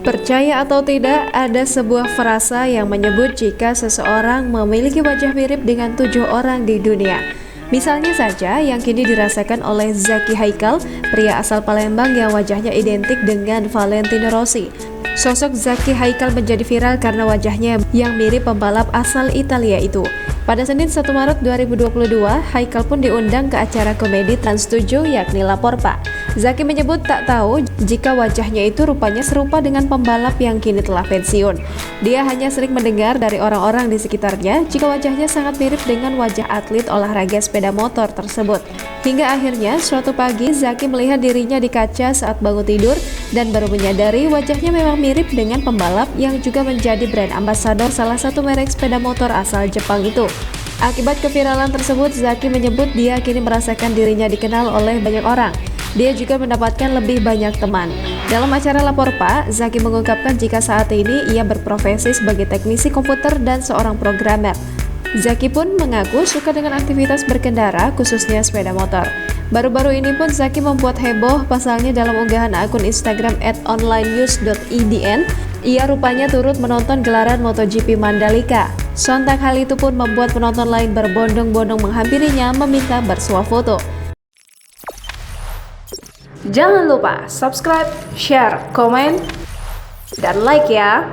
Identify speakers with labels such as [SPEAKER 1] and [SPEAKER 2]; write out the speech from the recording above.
[SPEAKER 1] Percaya atau tidak, ada sebuah frasa yang menyebut jika seseorang memiliki wajah mirip dengan 7 orang di dunia. Misalnya saja yang kini dirasakan oleh Zaky Haikal, pria asal Palembang yang wajahnya identik dengan Valentino Rossi. Sosok Zaky Haikal menjadi viral karena wajahnya yang mirip pembalap asal Italia itu. Pada Senin 1 Maret 2022, Haikal pun diundang ke acara komedi Trans7 yakni Lapor Pak. Zaky menyebut tak tahu jika wajahnya itu rupanya serupa dengan pembalap yang kini telah pensiun. Dia hanya sering mendengar dari orang-orang di sekitarnya jika wajahnya sangat mirip dengan wajah atlet olahraga sepeda motor tersebut. Hingga akhirnya suatu pagi Zaky melihat dirinya di kaca saat bangun tidur dan baru menyadari wajahnya memang mirip dengan pembalap yang juga menjadi brand ambasador salah satu merek sepeda motor asal Jepang itu. Akibat keviralan tersebut, Zaky menyebut dia kini merasakan dirinya dikenal oleh banyak orang. Dia juga mendapatkan lebih banyak teman. Dalam acara Lapor Pak, Zaky mengungkapkan jika saat ini ia berprofesi sebagai teknisi komputer dan seorang programmer. Zaky pun mengaku suka dengan aktivitas berkendara, khususnya sepeda motor. Baru-baru ini pun Zaky membuat heboh pasalnya dalam unggahan akun Instagram @onlinenews.idn. Ia rupanya turut menonton gelaran MotoGP Mandalika. Sontak hal itu pun membuat penonton lain berbondong-bondong menghampirinya meminta bersuah foto. Jangan lupa subscribe, share, komen, dan like ya!